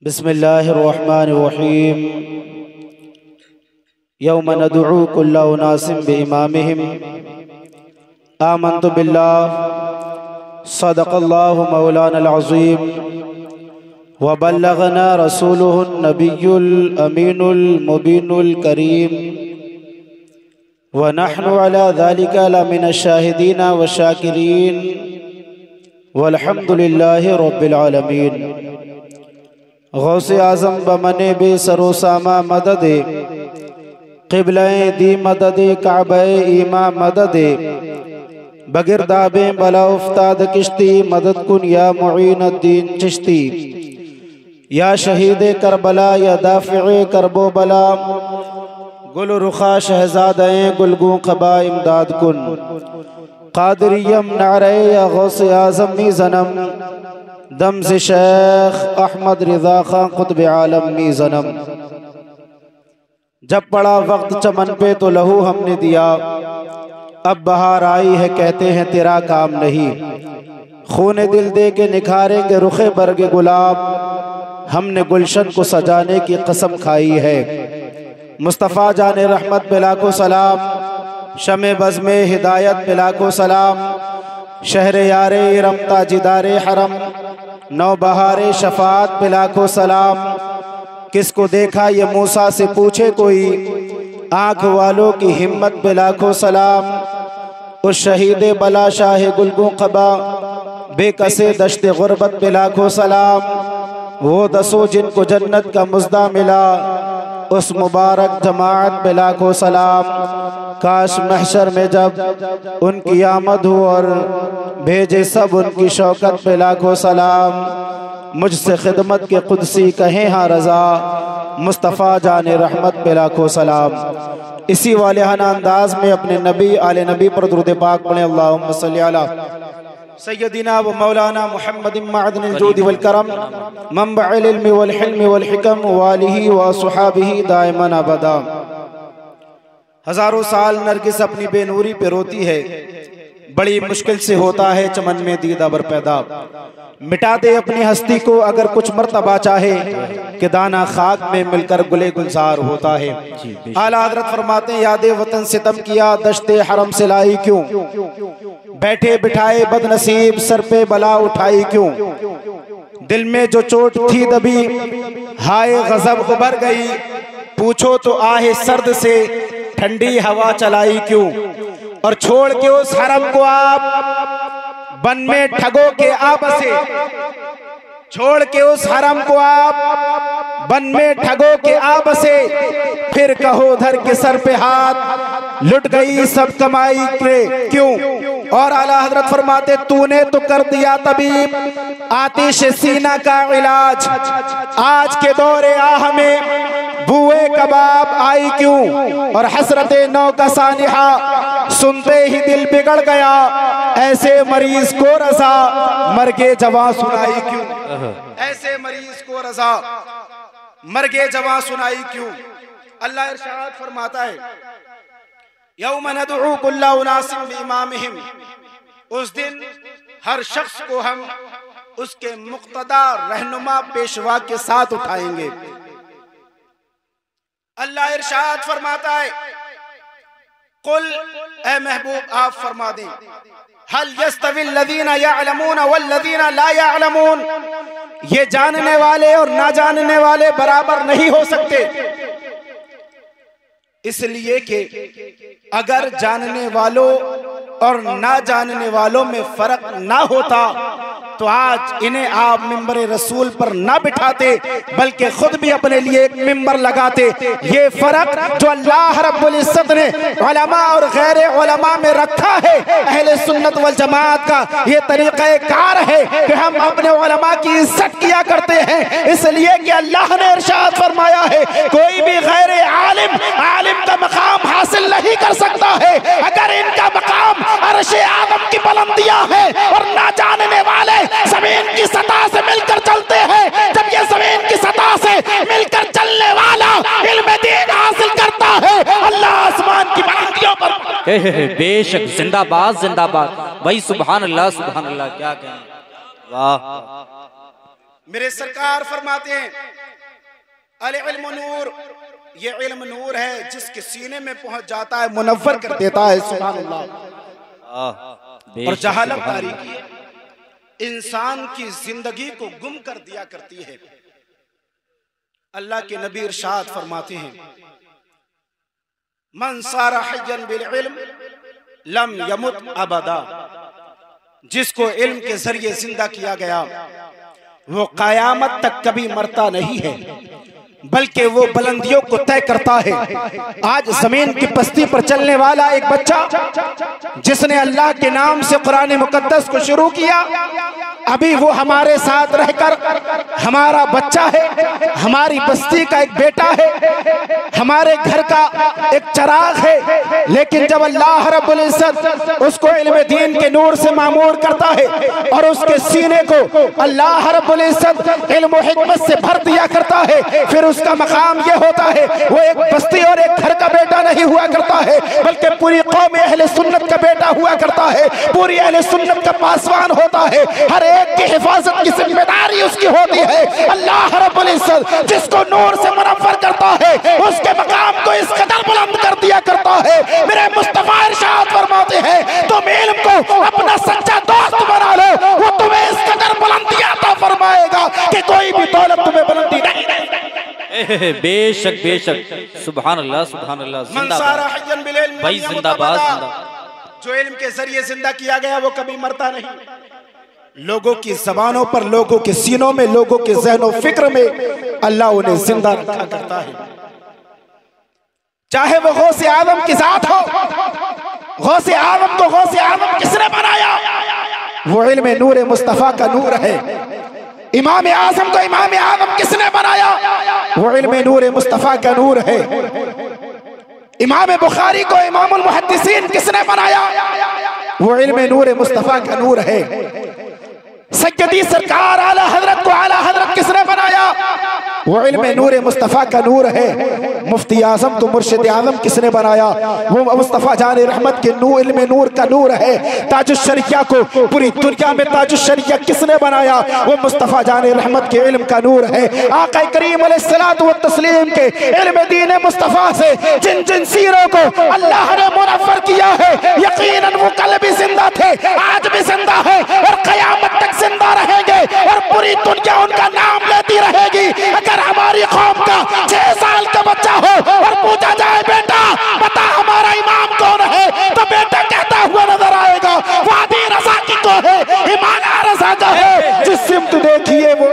बिस्मिल्लाहिर्रहमानिर्रहीम। यौम नदउ कुल्ला उनासिम बिइमामिहिम। आमन्तु बिल्लाह सदक़ल्लाहु मौलानल अज़ीम व बल्लगना रसूलुहुन नबियुल अमीनुल मुबीनुल करीम व नहनु अला ज़ालिका लमिनश शाहिदीन व शाकिरीन वल्हम्दुलिल्लाहि रब्बिल आलमीन। गौसे आज़म बमने बे सरोसामा मददे क़िबले दी मददे काबे ईमा मददे बगिरदाबे बला उफ्ताद किश्ती मदद कुन या मुईनुद्दीन चिश्ती। या शहीद करबला या दाफ़िए करबो बला गुल रुखा शहज़ादे गुलगू क़बा इमदाद कुन। क़ादिरियम नारे या गौसे आज़म मी ज़नम दम से शेख अहमद रिज़ा खां क़ुत्ब आलम मी ज़नम। जब पड़ा वक्त चमन पे तो लहू हमने दिया, अब बहार आई है कहते हैं तेरा काम नहीं। खूने दिल दे के निखारेंगे रुखे बरगे गुलाब, हमने गुलशन को सजाने की कसम खाई है। मुस्तफ़ा जाने रहमत पे लाखों सलाम, शमे बज़ में हिदायत पे लाखों सलाम। शहरे यारे रमता जिदारे हरम, नौ बहारे शफात पे लाखों सलाम। किसको देखा ये मूसा से पूछे कोई, आँख वालों की हिम्मत पे लाखों सलाम। उस शहीद बला शाह गुलगू क़बा बेकसे दश्ते गुर्बत पे लाखों सलाम। वो दसो जिनको जन्नत का मुज़्दा मिला, उस मुबारक जमाअत पे लाखों सलाम। काश महशर में जब उनकी आमद हो और भेजे सब उनकी शौकत पे लाखों सलाम। मुझसे खिदमत के कुदसी कहें हाँ रज़ा, मुस्तफ़ा जाने रहमत पे लाखों सलाम। इसी वालिहाना अंदाज में अपने नबी आले नबी पर दुरूद पाक पढ़ें। अल्लाहुम्मा सल्ली अला सय्यदिना व मौलाना मुहम्मदिन मअदनिल जूदि वल करम मंबअल इल्मि वल हिल्मि वल हिकम व आलिहि व अस्हाबिहि दाइमन अबदा। हजारों साल नरगिस अपनी बेनूरी पे रोती है, बड़ी मुश्किल से होता है चमन में दीदा बर पैदा। मिटा दे अपनी हस्ती को अगर कुछ मर्तबा चाहे, कि दाना खाक में मिलकर गुले गुलजार होता है। आला हज़रत फरमाते हैं, यादे वतन सितम किया दश्ते हरम से लाई क्यों, बैठे बिठाए बदनसीब सर पे बला उठाई क्यों। दिल में जो चोट थी दबी हाय गज़ब उभर गई, पूछो तो आहे सर्द से ठंडी हवा चलाई क्यों। और छोड़ के उस हरम को आप बन में ठगो के आप से, छोड़ के उस हरम को आप बन में ठगो के आप से, फिर कहो धर के सर पे हाथ लुट गई सब कमाई के क्यों। और आला हजरत फरमाते, तूने तो कर दिया तबीब आतिश सीना का इलाज, आज के दौरे आह में बुए कबाब आई क्यों। और हसरते नौ का सानिहा सुनते ही दिल बिगड़ गया, ऐसे मरीज को रज़ा मरगे जवां सुनाई क्यों। ऐसे मरीज को रज़ा मरगे जवां सुनाई क्यों। अल्लाह इरशाद फरमाता है, यौम नदउ कुल्ला उनासिम बिइमामिहिम। उस दिन हर शख्स को हम उसके मुक्तदा रहनुमा पेशवा के साथ उठाएंगे। अल्लाह इरशाद फरमाता है, कुल ए महबूब आप फरमा दें, हल यस्तविल लज़ीना यअलमून वल्लज़ीना ला यअलमून। ये जानने वाले और ना जानने वाले बराबर नहीं हो सकते, इसलिए कि अगर जानने वालों और ना जानने वालों में फर्क ना होता तो आज इन्हें आप मिंबर रसूल पर ना बिठाते, बल्कि खुद भी अपने लिए एक मिंबर लगाते। ये फर्क जो अल्लाह रब्बुल इज्जत ने उलमा और गैर उलमा में रखा है, अहले सुन्नत वल जमात का ये तरीक़ा कार है कि हम अपने उलमा की इज्जत किया करते हैं। इसलिए कि अल्लाह ने इरशाद फरमाया है, कोई भी गैर आलिम का मकाम हासिल नहीं कर सकता है अगर इनका मकाम अर्शे आदम की बुलंदियां है। और ना जानने वाले जमीन की सतह से मिलकर चलते हैं, जब ये जमीन की सतह से मिलकर चलने वाला इल्म दीन हासिल करता है, अल्लाह आसमान की बुलंदियों पर बेशक जिंदाबाद जिंदाबाद। भाई सुभान अल्लाह क्या कहना, वाह। मेरे सरकार फरमाते हैं अल इल्म नूर, ये इल्म नूर है जिसके सीने में पहुंच जाता है, मुनव्वर कर देता है। सुभान अल्लाह। और जहालत तारीकी इंसान की जिंदगी को गुम कर दिया करती है। अल्लाह के नबी इरशाद फरमाते हैं मन सारा हय्यन बिल इल्म लम यमुत अबदा, जिसको इल्म के जरिए जिंदा किया गया वो कयामत तक कभी मरता नहीं है, बल्कि वो बुलंदियों को तय करता है। आज जमीन की पस्ती पर चलने वाला एक बच्चा जिसने अल्लाह के नाम से कुरान मुकद्दस को शुरू किया, अभी वो हमारे साथ रहकर हमारा बच्चा है, हमारी बस्ती का एक बेटा है, हमारे घर का एक चिराग है। लेकिन जब अल्लाह रब्बुल इज्जत उसको इल्म दीन के नूर से मामूर करता है और उसके सीने को अल्लाह रब्बुल इज्जत इल्म व हिकमत से भर दिया करता है, फिर उसका मकाम ये होता है वो एक बस्ती और एक घर का बेटा नहीं हुआ करता है, बल्कि पूरी कौम अहले सुन्नत का बेटा हुआ करता है, पूरी अहले सुन्नत का पासवान होता है। हर एक की हिफाजत की जिम्मेदारी उसकी होती है। अल्लाह रब्बुल इज्जत जिसको नूर से मुनव्वर करता है उसके मकाम को इस कदर बुलंद कर दिया करता है। मेरे मुस्तफा इरशाद फरमाते हैं तुम इल्म को अपना सच्चा दोस्त बना लो, वो तुम्हें इस कदर बुलंदी अता फरमाएगा कि कोई भी दौलत तुम्हें बुलंदी नहीं देगी। बेशक बेशक, सुभान अल्लाह सुभान अल्लाह। भाई जिंदाबाद। जो इल्म के जरिए जिंदा किया गया वो कभी मरता नहीं। लोगों की जबानों पर, लोगों के सीनों में, लोगों के ज़हनो फिक्र में अल्लाह उन्हें जिंदा रखा करता है। चाहे वो गौसे आदम की जात हो, गौसे आदम को गौसे आदम किसने बनाया? वो इल्म नूर मुस्तफा का नूर है। इमाम आज़म को इमाम आज़म किसने बनाया? वो इल्म नूर मुस्तफा का नूर है। इमाम बुखारी को इमामुल मुहद्दिसीन किसने बनाया? वो इल्म नूर मुस्तफा का नूर है। सैयदी सरकार आला हजरत को आला हजरत किसने बनाया? वो इल्म नूर मुस्तफा का नूर है। मुफ्ती आजम तो मुर्शिद आजम किसने बनाया? वो मुस्तफा जान रहमत के नूर, इल्म नूर का नूर है। ताजुश शरिया को पूरी दुनिया में ताजुश शरिया किसने बनाया? वो मुस्तफा जान रहमत के इल्म का नूर है। आका करीम अलैहिस्सलातु व तस्लीम के इल्म दीन मुस्तफा से जिन जिन सीरों को अल्लाह ने मुनव्वर किया है, यकीनन वो कल भी जिंदा थे, आज भी जिंदा है और कयामत तक जिंदा रहेंगे और पूरी दुनिया उनका नाम लेती रहेगी। अगर हमारी कौम का 6 साल का बच्चा हो और पूछा जाए बेटा बता हमारा इमाम कौन है, तो बेटा कहता हुआ नजर आएगा वादी रज़ा की को है, हिमालय रज़ा का है, जिस सिमत देखिए वो।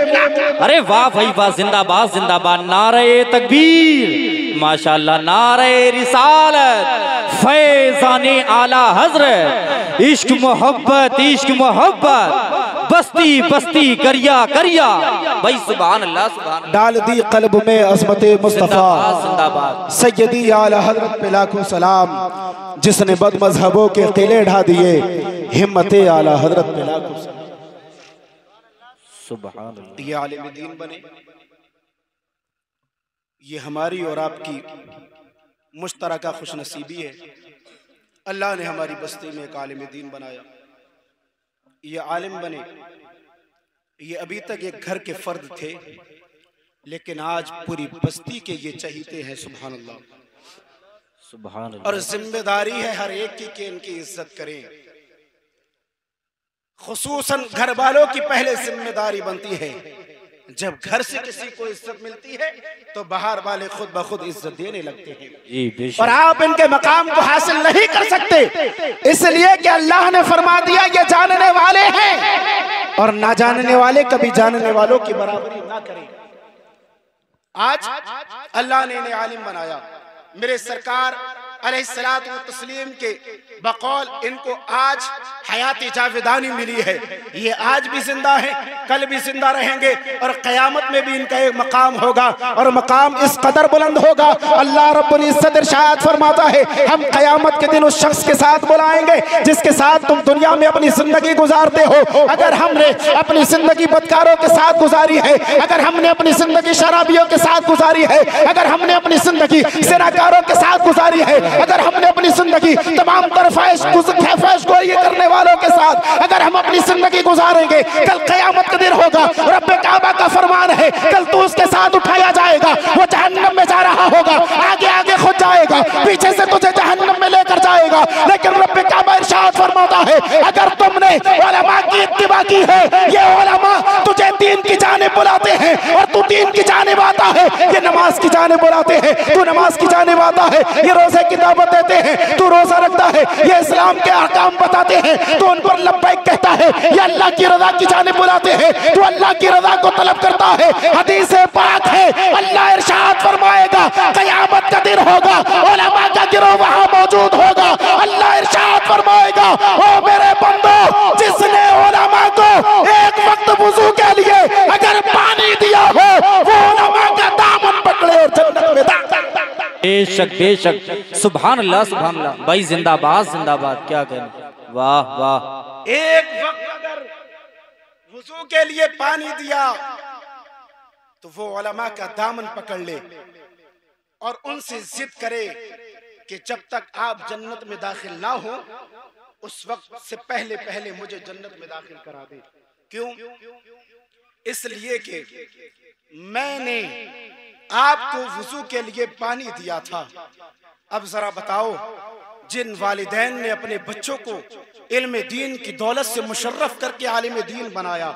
अरे वाह भाई वाह, जिंदाबाद जिंदाबाद। नारे तकबीर, माशाअल्लाह, नारे रिसालत, फैज़ाने आला हजरत, इश्क मोहब्बत, इश्क मोहब्बत, बस्ती बस्ती करिया करिया। भाई सुभान अल्लाह सुभान। डाल दी कल्ब में अज़मत मुस्तफा, सैयदी आला हजरत पे लाखों सलाम, जिसने बद मजहबों के किले ढा दिए, हिम्मत आला हजरत पे लाखों सलाम। सुभान अल्लाह। ये आलिम दीन बने, ये हमारी और आपकी मुश्तरका खुशनसीबी है। अल्लाह ने हमारी बस्ती में एक आलिम दीन बनाया, ये आलिम बने। ये अभी तक एक घर के फर्द थे, लेकिन आज पूरी बस्ती के ये चहीते हैं। सुभान अल्लाह सुभान अल्लाह। और जिम्मेदारी है हर एक की कि इनकी इज्जत करें। खुसूसन घर वालों की पहले जिम्मेदारी बनती है। जब घर से किसी को इज्जत मिलती है तो बाहर वाले खुद ब खुद इज्जत देने लगते हैं। और आप इनके मकाम को हासिल नहीं कर सकते, इसलिए कि अल्लाह ने फरमा दिया ये जानने वाले हैं और ना जानने वाले कभी जानने वालों की बराबरी ना करें। आज अल्लाह ने इन्हें आलिम बनाया। मेरे सरकार अलैहिस्सलातु व तस्लीम के बकौल इनको आज हयाती जावेदानी मिली है। ये आज भी जिंदा है, कल भी जिंदा रहेंगे और क़यामत में भी इनका एक मकाम होगा और मकाम इस कदर बुलंद होगा। अल्लाह रब्बुल इज्जत इरशाद फरमाता है हम क़यामत के दिन उस शख्स के साथ बुलाएंगे जिसके साथ तुम दुनिया में अपनी जिंदगी गुजारते हो। अगर हमने अपनी जिंदगी बदकारों के साथ गुजारी है, अगर हमने अपनी जिंदगी शराबियों के साथ गुजारी है, अगर हमने अपनी जिंदगी ज़िनाकारों के साथ गुजारी है, अगर हमने अपनी जिंदगी तमाम फैश गोई करने वालों के साथ अगर हम अपनी जिंदगी गुजारेंगे, कल क़यामत का दिन होगा, रब्बे काबा का फरमान है कल तो उसके साथ उठाया जाएगा, वो जहन्नम में जा रहा होगा, आगे आगे खुद जाएगा, पीछे से तुझे जहन्नम में लेकर जाएगा। लेकिन रब्बे काबा इरशाद फरमाता है अगर तुमने उलमा की इत्तिबा की है, ये उलमा तुझे दीन की जानिब बुलाते हैं और तू दीन की जानिब आता है, ये नमाज की जानिब बुलाते हैं तू नमाज की जानिब आता है, ये रोजे की दावत देते हैं तू रोजा रखता है, ये इस्लाम के अहकाम बताते हैं तो उन पर लब्बैक कहता है, ये अल्लाह की रजा की जानिब बुलाते हैं तो अल्लाह की रजा को तलब करता है। हदीस पाक है अल्लाह इरशाद फरमाएगा क़यामत का दिन होगा, उलमा का गिरोह वहां मौजूद होगा, अल्लाह इरशाद फरमाएगा ओ मेरे बंदो जिसने उलमा को एक वक्त वुजू के लिए अगर पानी दिया हो वो उलमा का दामन पकड़े और जन्नत में दाखिल। बेशक बेशक, सुभान अल्लाह सुभान अल्लाह। भाई जिंदाबाद जिंदाबाद, क्या कहने, वाह वाह। एक वक्त अगर वुजू के लिए पानी दिया तो वो उलमा का दामन पकड़ ले और उनसे जिद करे कि जब तक आप जन्नत में दाखिल ना हो उस वक्त से पहले पहले मुझे जन्नत में दाखिल करा दे। क्यों? इसलिए कि मैंने आपको वुजू के लिए पानी दिया था। अब जरा बताओ, जिन वालिदैन ने अपने बच्चों को इल्म दीन की दौलत से मुशर्रफ करके आलिम दीन बनाया,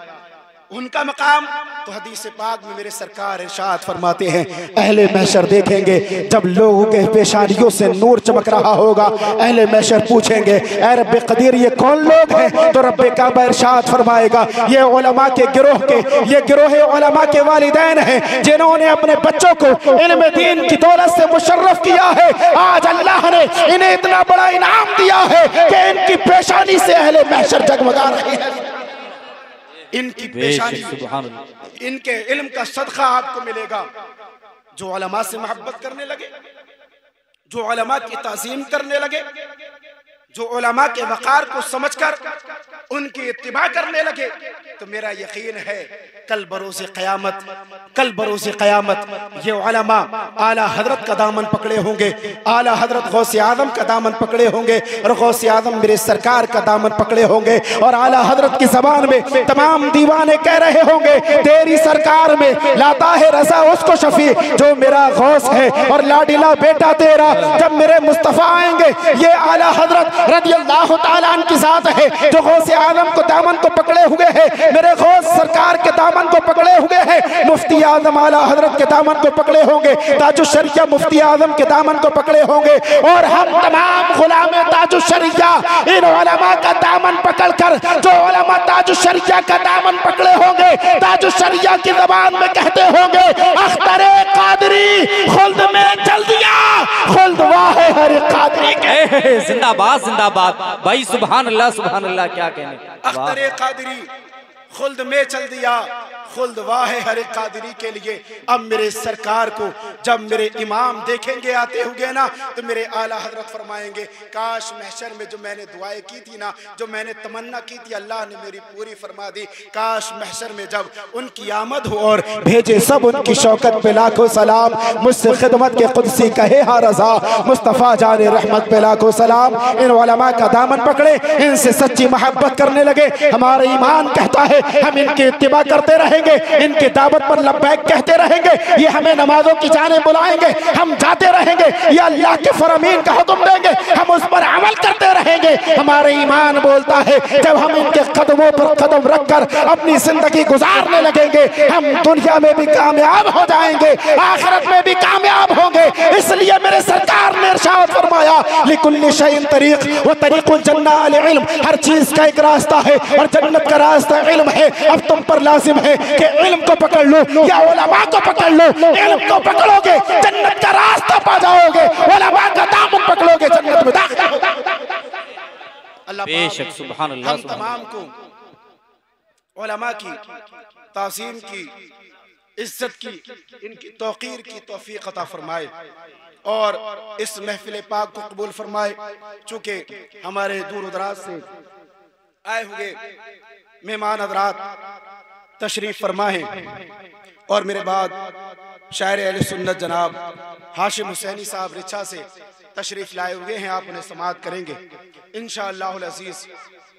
उनका मकाम तो हदीस पाक में मेरे सरकार इरशाद फरमाते हैं अहले महशर देखेंगे जब लोगों के पेशानियों से नूर चमक रहा होगा, अहले महशर पूछेंगे ऐ रब्बे कदीर ये कौन लोग हैं, तो रब्बे काबा इरशाद फरमाएगा ये उलमा के गिरोह के, ये गिरोह उलमा के वालिदैन हैं जिन्होंने अपने बच्चों को इल्म दीन की दौलत से मुशर्रफ किया है। आज अल्लाह ने इन्हें इतना बड़ा इनाम दिया है कि इनकी पेशानी से अहले महशर जगमगा रही है। इनकी पेशानी, इनके इल्म का सदका आपको मिलेगा। जो उलमा से मोहब्बत करने लगे, जो उलमा की ताज़ीम करने लगे, जो उलमा के वक़ार को समझकर उनकी इत्तिबा करने लगे, तो मेरा यकीन है कल बरोज़े क़यामत ये उलमा आला हजरत का दामन पकड़े होंगे, आला हजरत गौसे आज़म का दामन पकड़े होंगे और गौसे आज़म मेरे सरकार का दामन पकड़े होंगे और आला हजरत की ज़बान में तमाम दीवाने कह रहे होंगे तेरी सरकार में लाता है रज़ा उसको शफी जो मेरा गौस है और लाडिला बेटा तेरा जब मेरे मुस्तफ़ा आएंगे। ये आला हजरत रज़ियल्लाहु ताला अन्हु की ज़ात है जो गौसे आज़म को दामन को पकड़े हुए है, मेरे गौस सरकार के दामन को पकड़े हुए हैं, मुफ्ती आज़म आला हजरत के दामन को पकड़े होंगे, ताजुश शरिया मुफ्ती आज़म के दामन को पकड़े होंगे और हम तमाम गुलामे ताजुश शरिया इन उलमा का दामन पकड़कर जो उलमा ताजुश शरिया का दामन पकड़े होंगे ताजुश शरिया की ज़बान में कहते होंगे अख्तरे कादरी खुल्द में चल दिया, खुल्द वाहे हर कादरी के। जिंदाबाद जिंदाबाद भाई, सुभान अल्लाह, क्या कहने। अख्तरे कादरी खुल्द में चल दिया, खुल्द वाहे हर कादरी के लिए। अब मेरे सरकार को जब मेरे इमाम देखेंगे आते हुए ना तो मेरे आला हजरत फरमाएंगे काश महशर में जो मैंने दुआएं की थी ना, जो मैंने तमन्ना की थी अल्लाह ने मेरी पूरी फरमा दी। काश महशर में जब उनकी आमद हो और भेजे सब उनकी शौकत पे लाखों सलाम, मुझसे खिदमत के कुदसी कहे हा रजा मुस्तफ़ा जाने रहमत पे लाखों सलाम। इन उलमा का दामन पकड़े, इनसे सच्ची मोहब्बत करने लगे। हमारा ईमान कहता है हम इनकी इत्तिबा करते रहेंगे, इनके दावत पर लब्बैक कहते रहेंगे, ये हमें नमाजों की जानिब बुलाएंगे, हम जाते रहेंगे, ये अल्लाह के फरमीन का हुक्म देंगे, हम उस पर अमल करते रहेंगे। हमारे ईमान बोलता है जब हम इनके कदमों पर कदम रखकर अपनी जिंदगी गुजारने लगेंगे हम दुनिया में भी कामयाब हो जाएंगे, आखिरत में भी कामयाब होंगे। इसलिए मेरे सरकार ने इरशाद फरमाया लिकुल्लि शैइन तरीक़ व तरीक़ुल जन्नह अल इल्म, हर चीज का एक रास्ता है और जन्नत का रास्ता इल्म है। अब तुम पर लाजिम है कि इल्म को पकड़ लो या उलमा को पकड़ लो। इल्म को पकड़ोगे जन्नत का रास्ता पा जाओगे, उलमा का दामन पकड़ोगे जन्नत में दाखिल होगे। अल्लाह बेशक सुभान अल्लाह। हम तमाम को उलमा की ताज़ीम की, इज्जत की, इनकी तौक़ीर की तौफ़ीक़ अता फरमाए और इस महफिल पाक को कबूल फरमाए। चूँकि हमारे दूर दराज से आए हुए मेहमान हज़रात तशरीफ फरमा है और मेरे बाद शायर अहले सुन्नत जनाब हाशिम हुसैनी साहब रिछा से तशरीफ लाए हुए हैं। आप उन्हें समाअत करेंगे इंशाअल्लाहुल अज़ीज़।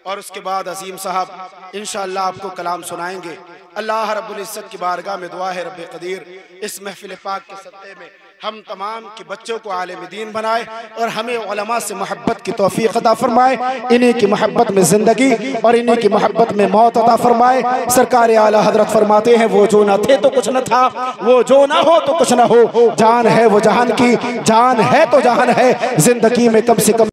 और उसके बाद अजीम साहब इंशाअल्लाह आपको कलाम सुनाएंगे। अल्लाह रब्बुल इज्जत की बारगाह में दुआ है रब्बे कदीर इस महफिल पाक के सत्ते में हम तमाम के बच्चों को आलिम दीन बनाए और हमें उलमा से मोहब्बत की तौफीक अता फरमाए। इन्हीं की मोहब्बत में जिंदगी और इन्हीं की मोहब्बत में मौत अता फरमाए। सरकार आला हजरत फरमाते हैं वो जो न थे तो कुछ न था, वो जो ना हो तो कुछ न हो, जान है वो जहान की, जान है तो जहान है, जिंदगी में कम से कम